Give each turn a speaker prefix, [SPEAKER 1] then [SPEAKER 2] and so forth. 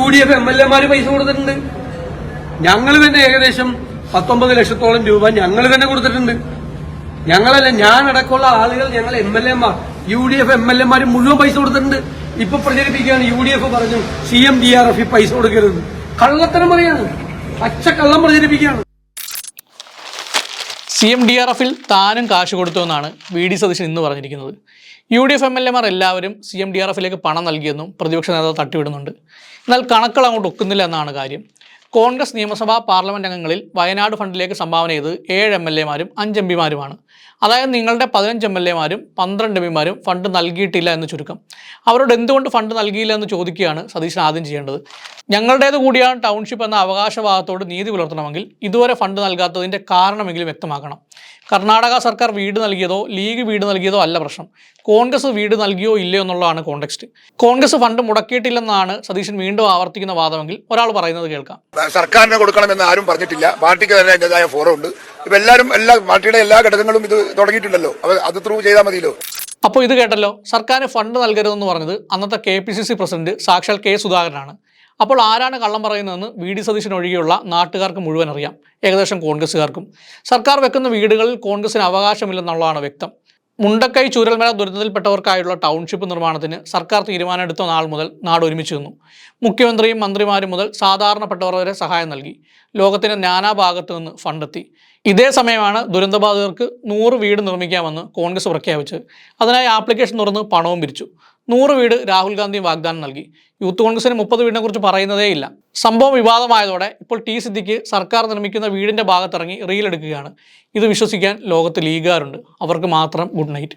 [SPEAKER 1] UDF MLA പൈസ കൊടുത്തിട്ടുണ്ട്. ഞങ്ങൾ തന്നെ ഏകദേശം 19 ലക്ഷത്തോളം രൂപ ഞങ്ങൾ തന്നെ കൊടുത്തിട്ടുണ്ട്. ഞങ്ങളല്ല, ഞാനടക്കമുള്ള ആളുകൾ, ഞങ്ങൾ MLA UDF MLA മുഴുവൻ പൈസ കൊടുത്തിട്ടുണ്ട്. ഇപ്പൊ പ്രചരിപ്പിക്കുകയാണ് UDF പറഞ്ഞു CMDRF പൈസ കൊടുക്കരുത്. കള്ളത്തരം പറയാണ്, പച്ചക്കള്ളം പ്രചരിപ്പിക്കുകയാണ്.
[SPEAKER 2] CMDRFിൽ താനും കാശ് കൊടുത്തുവെന്നാണ് VD സതീശൻ ഇന്ന് പറഞ്ഞിരിക്കുന്നത്. UDF MLA എല്ലാവരും CMDRFിലേക്ക് പണം നൽകിയെന്നും പ്രതിപക്ഷ നേതാവ് തട്ടിവിടുന്നുണ്ട്. എന്നാൽ കണക്കുകൾ അങ്ങോട്ട് ഒക്കുന്നില്ല എന്നാണ് കാര്യം. കോൺഗ്രസ് നിയമസഭാ പാർലമെന്റ് അംഗങ്ങളിൽ വയനാട് ഫണ്ടിലേക്ക് സംഭാവന ചെയ്ത് 7 MLA 5 MP അതായത് നിങ്ങളുടെ 15 MLA 12 MP ഫണ്ട് നൽകിയിട്ടില്ല എന്ന് ചുരുക്കം. അവരോട് എന്തുകൊണ്ട് ഫണ്ട് നൽകിയില്ല എന്ന് ചോദിക്കുകയാണ് സതീശൻ ആദ്യം ചെയ്യേണ്ടത്. ഞങ്ങളുടേത് കൂടിയാണ് ടൗൺഷിപ്പ് എന്ന അവകാശവാദത്തോട് നീതി പുലർത്തണമെങ്കിൽ ഇതുവരെ ഫണ്ട് നൽകാത്തതിൻ്റെ കാരണമെങ്കിലും വ്യക്തമാക്കണം. കർണാടക സർക്കാർ വീട് നൽകിയതോ ലീഗ് വീട് നൽകിയതോ അല്ല പ്രശ്നം, കോൺഗ്രസ് വീട് നൽകിയോ ഇല്ലയോ എന്നുള്ളതാണ് കോണ്ടെക്സ്റ്റ്. കോൺഗ്രസ് ഫണ്ട് മുടക്കിയിട്ടില്ലെന്നാണ് സതീശൻ വീണ്ടും ആവർത്തിക്കുന്ന വാദമെങ്കിൽ ഒരാൾ പറയുന്നത് കേൾക്കാം.
[SPEAKER 3] സർക്കാരിന് കൊടുക്കണമെന്ന് ആരും പറഞ്ഞിട്ടില്ല, പാർട്ടിക്ക് തന്നെ അതിൻ്റെതായ ഫോറം ഉണ്ട്. ഇപ്പൊ എല്ലാവരും പാർട്ടിയുടെ എല്ലാ ഘടകങ്ങളും ഇത് തുടങ്ങിയിട്ടുണ്ടല്ലോ, അത് ത്രൂ ചെയ്താൽ മതിയല്ലോ.
[SPEAKER 2] അപ്പോൾ ഇത് കേട്ടല്ലോ, സർക്കാരിന് ഫണ്ട് നൽകരുതെന്ന് പറഞ്ഞത് അന്നത്തെ KPCC പ്രസിഡന്റ് സാക്ഷാൽ K സുധാകരനാണ്. അപ്പോൾ ആരാണ് കള്ളം പറയുന്നതെന്ന് VD സതീശൻ ഒഴികെയുള്ള നാട്ടുകാർക്ക് മുഴുവൻ അറിയാം, ഏകദേശം കോൺഗ്രസ്സുകാർക്കും. സർക്കാർ വെക്കുന്ന വീടുകളിൽ കോൺഗ്രസിന് അവകാശമില്ലെന്നുള്ളതാണ് വ്യക്തം. മുണ്ടക്കൈ ചൂരൽമല ദുരന്തത്തിൽപ്പെട്ടവർക്കായുള്ള ടൗൺഷിപ്പ് നിർമ്മാണത്തിന് സർക്കാർ തീരുമാനമെടുത്ത നാൾ മുതൽ നാട് ഒരുമിച്ച് നിന്നു. മുഖ്യമന്ത്രിയും മന്ത്രിമാരും മുതൽ സാധാരണപ്പെട്ടവർ വരെ സഹായം നൽകി. ലോകത്തിൻ്റെ നാനാഭാഗത്തു നിന്ന് ഫണ്ടെത്തി. ഇതേ സമയമാണ് ദുരന്തബാധിതർക്ക് 100 വീട് നിർമ്മിക്കാമെന്ന് കോൺഗ്രസ് പ്രഖ്യാപിച്ചത്. അതിനായി ആപ്ലിക്കേഷൻ തുറന്ന് പണവും പിരിച്ചു. 100 വീട് രാഹുൽ ഗാന്ധി വാഗ്ദാനം നൽകി. യൂത്ത് കോൺഗ്രസിന് 30 വീടിനെ കുറിച്ച് പറയുന്നതേ ഇല്ല. സംഭവം വിവാദമായതോടെ ഇപ്പോൾ T സിദ്ദിഖ് സർക്കാർ നിർമ്മിക്കുന്ന വീടിൻ്റെ ഭാഗത്തിറങ്ങി റീൽ എടുക്കുകയാണ്. ഇത് വിശ്വസിക്കാൻ ലോകത്ത് ലീഗുകാരുണ്ട്, അവർക്ക് മാത്രം ഗുഡ് നൈറ്റ്.